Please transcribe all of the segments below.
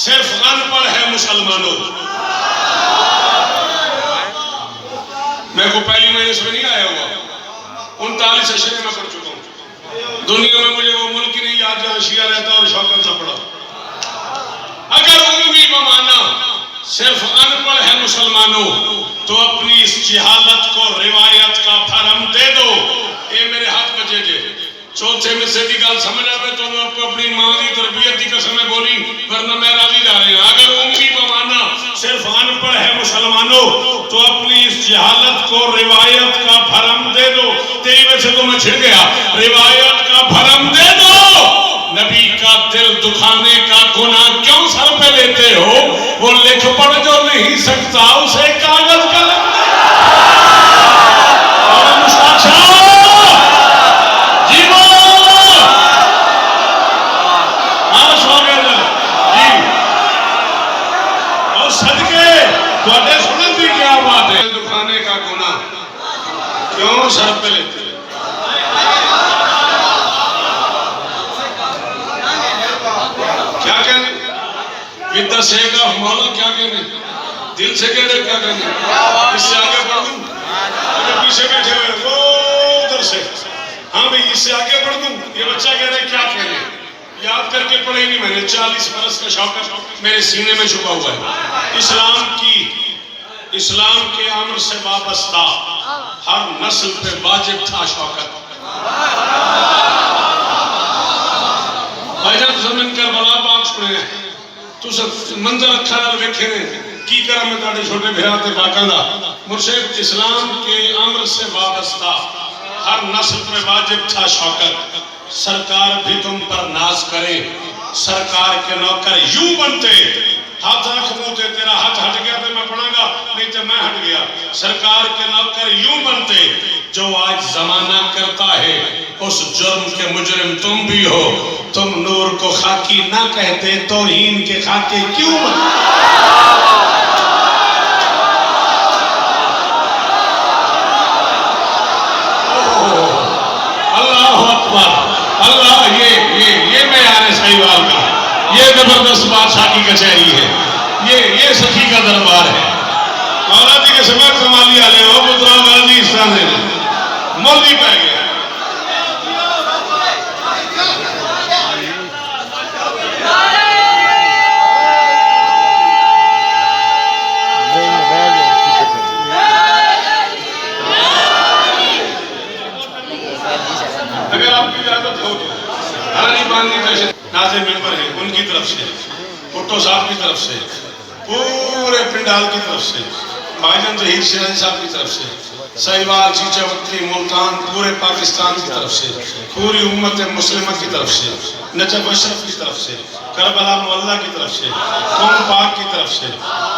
صرف ان پڑھ ہے مسلمانوں. میں کو پہلی مہینے سے نہیں آیا ہوا, 39 اشرے میں پڑھ چکا ہوں. دنیا میں مجھے وہ ملک ہی نہیں یاد جہاں شیعہ رہتا اور شوکت نہ پڑھا. اگر عمومی بمانا صرف ان پڑھ ہے مسلمانوں تو اپنی اس جہالت کو روایت کا بھرم دے دو. اے میرے ہاتھ بچے جے چوتھے میں سے دی گل سمجھ آئے تو میں اپنی ماں کی تربیت کی قسم بولی ورنہ میں راضی جا رہے ہیں. اگر عمومی بمانا صرف ان پڑھ ہے مسلمانوں تو اپنی اس جہالت کو روایت کا بھرم دے دو. تیری وجہ سے تو میں چھڑ گیا. روایت کا بھرم دے دو. نبی کا دل دکھانے کا گناہ کیوں سر پہ لیتے ہو؟ وہ لکھ پڑھ جو نہیں سکتا اسے کاغذ قلم اور مستقشا جیو آش ہو گئے جی اور صدقے تھوڑے سنن بھی کیا بات ہے. دکھانے کا گناہ کیوں سر پہ لیتے ہو؟ کیا کہنے وِدّا سیگا مولا کیا کہنے دل سے کہہ رہے کیا کہنے. اس سے آگے پڑھ دوں اگر پیچھے بیٹھے ہوئے وہ ادھر سے ہاں بھئی اس سے آگے پڑھ دوں. یہ بچہ کہہ رہے کیا کہنے یاد کر کے پڑھے نہیں. میں نے 40 برس کا شوکت میرے سینے میں چھپا ہوا ہے. اسلام کے امر سے وابستہ ہر نسل پہ واجب تھا شوکت. بھائی جان زمین کربلا پاک سنے ہیں تو سب منظر اکھا نال ویکھے نے کی کرا میں تاڑے چھوٹے بھیراتے پاکاں دا. مرشد اسلام کے امر سے وابستہ ہر نسل پہ واجب تھا شوکت. سرکار بھی تم پر ناز کرے سرکار کے نوکر یوں بنتے. ہاتھ رکھ منہ تے تیرا ہاتھ ہٹ گیا تو میں پڑھاں گا نہیں تو میں ہٹ گیا. سرکار کے نوکر یوں بنتے جو آج زمانہ کرتا ہے اس جرم کے مجرم تم بھی ہو. تم نور کو خاکی نہ کہتے توہین کے خاکے کیوں بنتے. اللہ اکبر اللہ. یہ معیار سہیوال کا یہ زبردست بادشاہ کی کچہری ہے. یہ سخی کا دربار ہے. مولا جی کے سمے کمالی آلے ہو پترا غازی استان ہے مولوی پہ گیا. اگر آپ کی اجازت ہو تو حرانی باندھی تشریف ناظر ممبر ہیں ان کی طرف سے بھٹو صاحب کی طرف سے پورے پنڈال کی طرف سے بھائی جان ظہیر شیرازی صاحب کی طرف سے سہیوال چیچا وطنی ملتان پورے پاکستان کی طرف سے پوری امت مسلمہ کی طرف سے نجف اشرف کی طرف سے کربلا مولا کی طرف سے قوم پاک کی طرف سے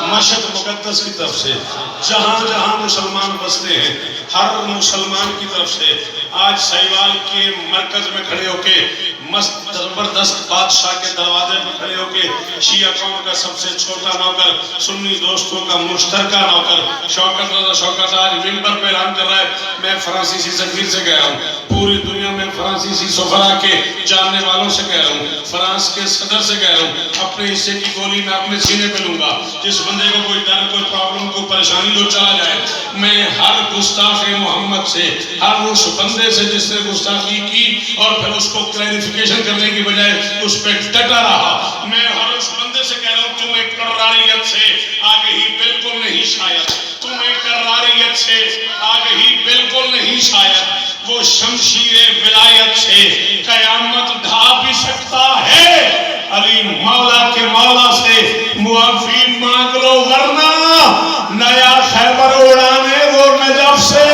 مشہد مقدس کی طرف سے جہاں جہاں مسلمان بستے ہیں ہر مسلمان کی طرف سے آج سہیوال کے مرکز میں کھڑے ہو کے زبردست بادشاہ کے دروازے میں کھڑے ہو کے شیعہ قوم کا سب سے چھوٹا نوکر سنی دوستوں کا مشترکہ نوکر شوکت رضا شوکت آج ممبر پہ اعلان کر رہا ہے. میں فرانسیسی سفیر سے کہہ رہا ہوں پوری دنیا میں فرانسیسی سفراء کے جاننے والوں سے کہہ رہا ہوں فرانس کے صدر سے کہہ رہا ہوں اپنے حصے کی گولی میں اپنے سینے پہ لوں گا. جس بندے کو کوئی ڈر کوئی پرابلم کوئی پریشانی جو چلا جائے میں ہر گستاخ محمد سے ہر اس بندے سے جس نے گستاخی کی اور پھر اس کو کلیریفیکیشن کرنے کی بجائے اس پہ ڈٹا رہا میں ہر اس بندے سے کہہ رہا ہوں تم ایک کرراریت سے آگے ہی بالکل نہیں شاید تم ایک کرراریت سے آگے ہی بالکل نہیں شاید وہ شمشیر ولایت سے قیامت ڈھا بھی سکتا ہے. علی مولا کے مولا سے معافی مانگ لو ورنہ نیا خیبر اڑانے وہ نجف سے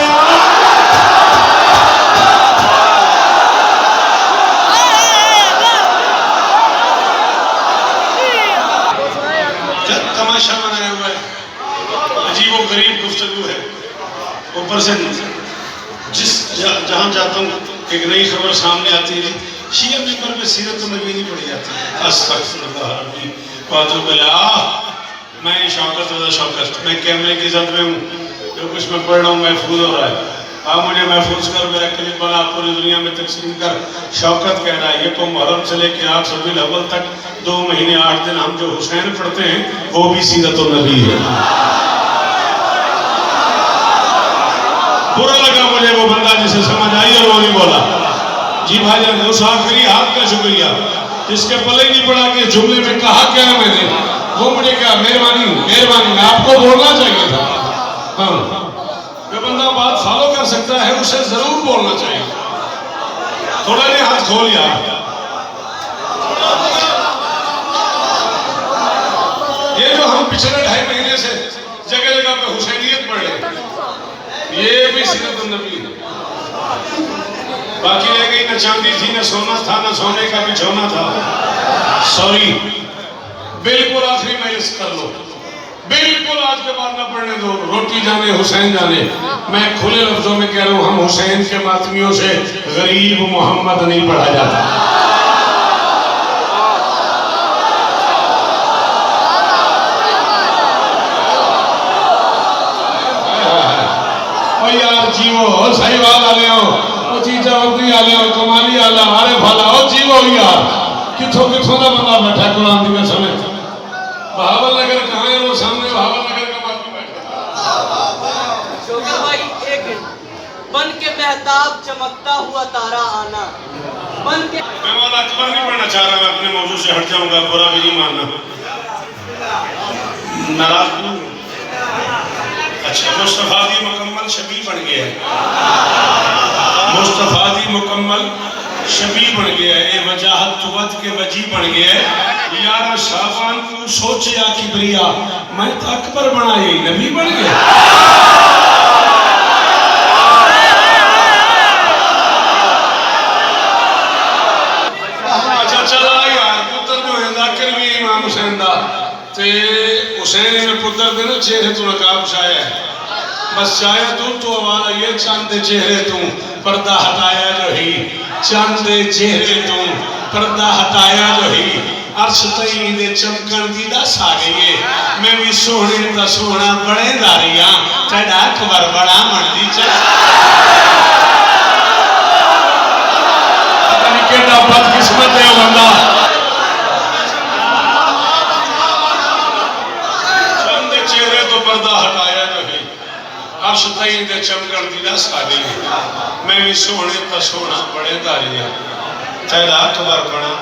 تماشا بنایا ہوا ہے. عجیب و غریب گفتگو ہے. اوپر سے جہاں جاتا ہوں ایک نئی خبر سامنے آتی ہے شیعہ ممبر پہ سیرت نبوی نہیں پڑھی جاتی. استغفر اللہ ربی واتوب الیہ. میں شوکت رضا شوکت میں کیمرے کی زد میں ہوں جو کچھ میں پڑھ رہا ہوں محفوظ ہو رہا ہے. آپ مجھے محفوظ کر، میرا کلمہ بنا پوری دنیا میں تقسیم کر۔ شوکت کہہ رہا ہے یہ کو محرم سے لے کے 8 ربیع الاول تک 2 مہینے 8 دن ہم جو حسین پڑھتے ہیں وہ بھی سیرت النبی ہے۔ برا لگا مجھے وہ بندہ جسے سمجھ آئی اور وہ نہیں بولا۔ جی بھائی جان، اس آخری ہاتھ کا شکریہ جس کے پلے نہیں پڑا کہ جملے میں کہا کیا ہے میں نے، وہ مجھے کہا مہربانی آپ کو بولنا چاہیے تھا۔ ہاں، جو بندہ بات فالو کر سکتا ہے اسے ضرور بولنا چاہیے۔ تھوڑا نہیں ہاتھ کھول یار۔ یہ جو ہم پچھلے 2.5 مہینے سے جگہ جگہ پہ حسینیت پڑھ رہے ہیں، یہ بھی سیرت النبی ہے۔ باقی رہ گئی نہ چاندی تھی نہ سونا تھا نہ سونے کا بچھونا تھا۔ سوری، بالکل آخری مجلس کر لو، بالکل آج کے بعد نہ پڑھنے دو۔ روٹی جانے حسین جانے، میں کھلے لفظوں میں کہہ رہا ہوں، ہم حسین کے ماتمیوں سے غریب محمد نہیں پڑھا جاتا۔ او یار جیو صحیح بات آلے ہو، او چیزہ وقتی آلے ہو، کمالی آلہ عارف آلہ، او جیو یار کتھوں دا بندہ بیٹھا قرآن دی قسم ہے۔ بہاول نگر کہاں ہے؟ وہ سامنے بہاول نگر کا بات بیٹھا۔ شوکر بھائی ایک بن کے مہتاب چمکتا ہوا تارا آنا، بن کے میں مولا اکبر نہیں پڑھنا چاہ رہا، میں اپنے موضوع سے ہٹ جاؤں گا، برا بھی نہیں ماننا، ناراض نہیں۔ اچھا، مصطفیٰ دی مکمل شبیہ بن گیا ہے، مصطفیٰ دی مکمل شبیہ بن گیا ہے، اے وجاہت توت کے وجی بن گیا ہے۔ یارہ شعبان کو سوچے آکی بریا، میں تو اکبر بنا یہ نبی بن گیا۔ اچھا چلا یار، پتر جو ہے ذاکر بھی امام حسین دا تے حسین میں پتر دے نا چہرے تو نقاب شایا ہے، بس چاہیا تو ہمارا یہ چاند چہرے تو پردہ ہٹایا جو ہی، چاند چہرے تو پردہ ہٹایا جو ہی، عرش تئیں دے چمکن دی دس آ گئی ہے، میں بھی سونے دا سونا بڑے داریاں تیڑا اکبر بڑا مردی چل۔ پتہ نہیں کیڑا بد قسمت ہے وہ بندہ، چاند چہرے تو پردہ ہٹایا جو ہی، عرش تئیں دے چمکن دی دس آ گئی ہے، میں بھی سونے دا سونا بڑے داریاں تیڑا اکبر بڑا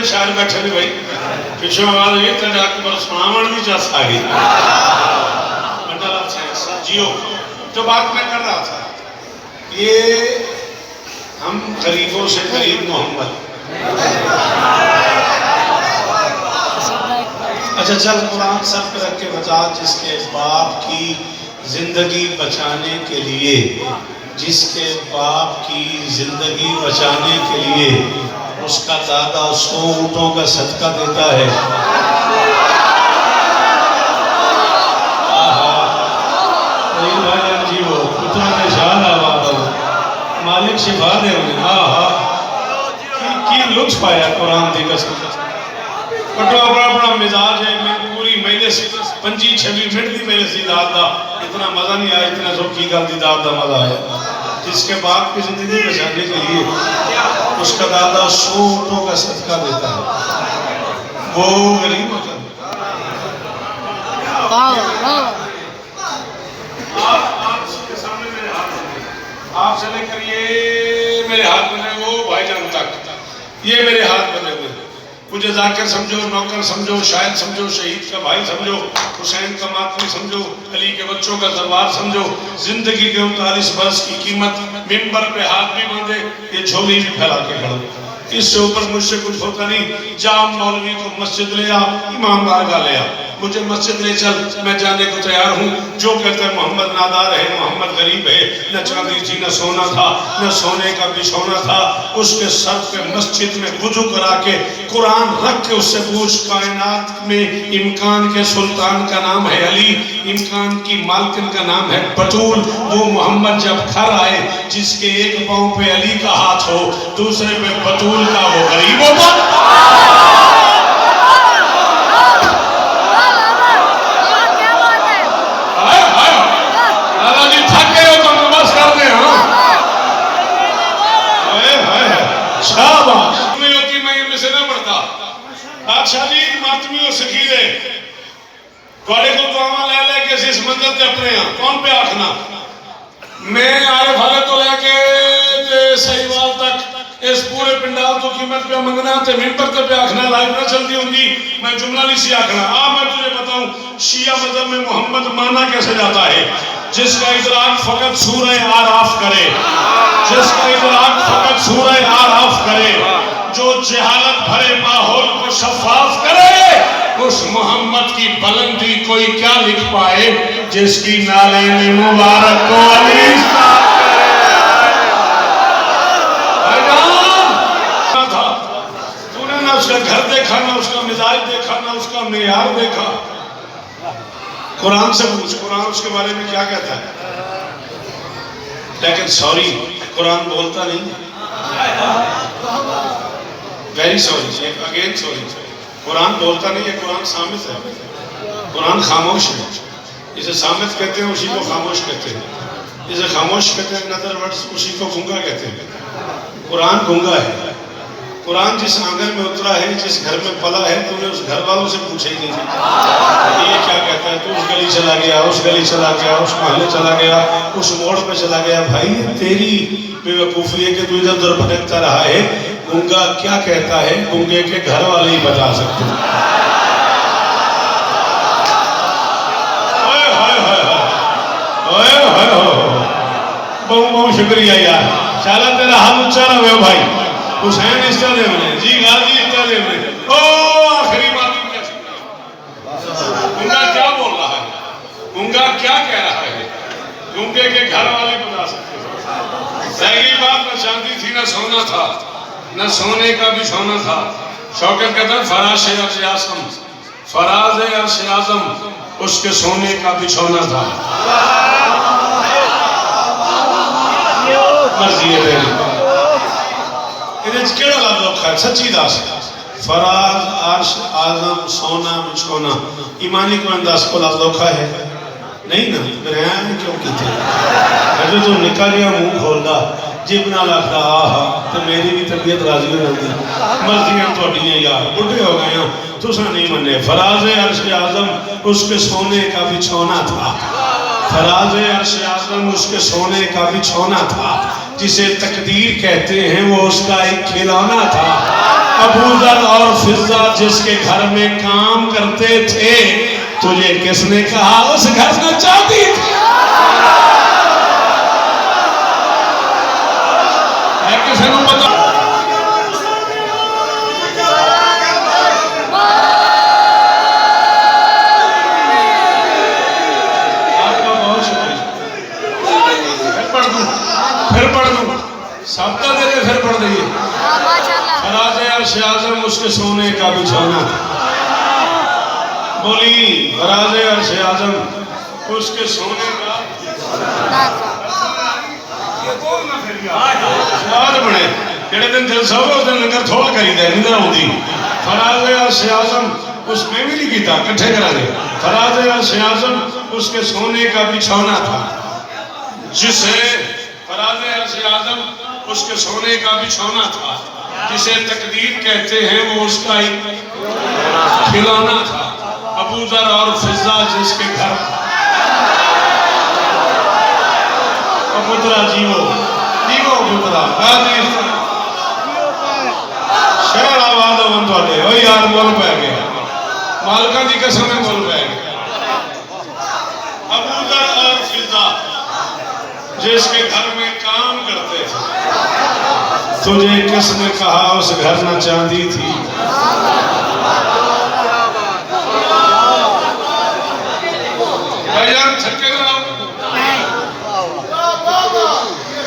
شاعر بیٹھے نہیں بھائی، پیچھے آواز ہوئی تیرے اکبر سناون بھی جس آگئی منڈل آپ سے جیو۔ جو بات میں کر رہا تھا، یہ ہم غریبوں سے غریب محمد، اچھا چل قرآن سب پہ رکھ کے بتا، جس کے باپ کی زندگی بچانے کے لیے، جس کے باپ کی زندگی بچانے کے لیے اس کا دادا 100 اونٹوں کا صدقہ دیتا ہے۔ مالک شفا دے انہیں، کی لطف آیا قرآن دی قسم۔ کٹوا بڑا مزاج ہے، میں پوری مجلس 25-26 منٹ دی مجلس دی داد دا اتنا مزہ نہیں آیا، اتنا سوکھی گل دی داد دا مزہ آیا۔ جس کے باپ کی زندگی بچانے کے لیے اس کا دادا 100 اونٹوں کا صدقہ دیتا ہے، وہ غریب ہوتا ہے۔ آپ سے لے کر یہ میرے ہاتھ بنے وہ بھائی جان تک، یہ میرے ہاتھ بنے ہوئے، مجھے ذاکر سمجھو، نوکر سمجھو، شاہد سمجھو، شہید کا بھائی سمجھو، حسین کا ماتمی سمجھو، علی کے بچوں کا سروار سمجھو، زندگی کے 39 برس کی قیمت، ممبر پہ ہاتھ بھی باندھے، یہ جھولی بھی پھیلا کے کھڑو، اس سے اوپر مجھ سے کچھ ہوتا نہیں۔ جام مولوی کو مسجد لیا، امام بارگاہ لیا، مجھے مسجد لے چل، میں جانے کو تیار ہوں۔ جو کہتا ہے محمد نادار ہے، محمد غریب ہے، نہ چاندی تھی نہ سونا تھا، نہ سونے کا بچھونا تھا، اس کے سر پہ مسجد میں وضو کرا کے قرآن رکھ کے اس سے پوچھ، کائنات میں امکان کے سلطان کا نام ہے علی، امکان کی مالکن کا نام ہے بطول، وہ محمد جب گھر آئے جس کے ایک پاؤں پہ علی کا ہاتھ ہو، دوسرے پہ بطول کا، وہ غریب ہوتا۔ بادشاہ جی ماتمی ہو سکی دے بڑے کو دعاواں لے لے کے اس منزل تے اپنے ہاں کون پہ آکھنا میں عارف حالت تو لے کے صحیح وال تک اس پورے پنڈال تو قیمت پہ منگنا تے ممبر تے پہ آکھنا لائف نہ چلتی ہوں گی میں جملہ نہیں سی آکھنا میں تجھے بتاؤں شیعہ مذہب میں محمد مانا کیسے جاتا ہے جس کا ادراک فقط سورہ آراف کرے، جس کا ادراک فقط سورہ آراف کرے، جو جہالت بھرے ماحول کو شفاف کرے، اس محمد کی بلندی کوئی کیا لکھ پائے جس کی نالین مبارک کو علی تھا۔ تو نے نہ اس کا گھر دیکھا، نہ اس کا مزاج دیکھا، نہ اس کا معیار دیکھا۔ قرآن سے پوچھ، قرآن اس کے بارے میں کیا کہتا ہے؟ لیکن سوری قرآن بولتا نہیں، ویری سوری، اگین سوری، قرآن بولتا نہیں ہے، قرآن صامت ہے، قرآن خاموش ہے۔ اسے صامت کہتے ہیں، اسی کو خاموش کہتے ہیں، اسے خاموش کہتے ہیں، نظر ورڈز اسی کو گنگا کہتے ہیں۔ قرآن گنگا ہے۔ قرآن جس آنگن میں اترا ہے، جس گھر میں پلا ہے، تو نے اس گھر والوں سے پوچھا ہی نہیں تھا یہ کیا کہتا ہے، تو اس گلی چلا گیا، اس گلی چلا گیا، اس محلے چلا گیا، اس موڑ پہ چلا گیا۔ بھائی تیری بے وقوفی ہے کہ تو ادھر ادھر بھٹکتا رہا ہے، گنگا کیا کہتا ہے گنگے کے گھر والے ہی بتا سکتے ہیں۔ بہت شکریہ یار، چالا تیرا حال اچھا رہا ہے بھائی، حسین اس طرح دے منے، جی غازی اس طرح دے منے۔ آخری بات گنگا کیا بول رہا ہے، گنگا کیا کہہ رہا ہے، گنگے کے گھر والے بتا سکتے ہیں۔ پہلی بات نہ چاندی تھی نہ سونا تھا، نہ سونے کا بھی سونا تھا۔ شوکت کہتا ہے فراش عرش اعظم، فراز عرش اعظم اس کے سونے کا بچھونا تھا۔ مرضی ہے تیری، انہیں کیڑا لفظ رکھا ہے سچی داس، فراز عرش اعظم سونا بچھونا، ایمانی کو انداز کو لفظ رکھا ہے نہیں نا، برہان کیوں کی تھی اگر تو نکالیا منہ کھول دا جب نہ لکھ رہا آہا تو میری بھی طبیعت راضی ہو جاتی، مرضیاں تو اٹھیاں یار بڑھے ہو گئے ہوں تو سا نہیں منے۔ فراز عرش اعظم اس کے سونے کا بچھونا تھا، فراز عرش اعظم اس کے سونے کا بچھونا تھا، جسے تقدیر کہتے ہیں وہ اس کا ایک کھلونا تھا۔ ابو ذر اور فضہ جس کے گھر میں کام کرتے تھے، تجھے کس نے کہا اس گھر میں چاہتی تھی؟ ہے کسے نو پتا؟ آپ کا بہت شکریہ، پھر پڑھ دوں سب کا دے پھر پڑھ دئیے۔ فراز عرش اعظم اس کے سونے کا بچھونا تھا، بولی فراز عرش اعظم اس کے سونے کا یاد بڑھے کہڑے دن جلسہ ہوگا اس دن لنگر تھوڑا کری دے نظر ہوں دی۔ فراز عرش اعظم اس میں بھی نہیں کیتا کٹھے کرا دے، فراز عرش اعظم اس کے سونے کا بچھونا تھا، جسے فراز عرش اعظم اس کے سونے کا بچھونا تھا، جسے تقدیر کہتے ہیں وہ اس کا ایک کھلونا تھا۔ ابو ذر اور فضہ جس کے گھر پترا جیو پترا غازی شہر آباد ہوں تھوڑے وہ یار مول پہ گیا، مالکہ دی قسم میں مول پہ گیا۔ ابو ذر اور فضہ جس کے گھر میں کام کرتے تھے، تجھے کس نے کہا اس گھر نہ چاندی تھی؟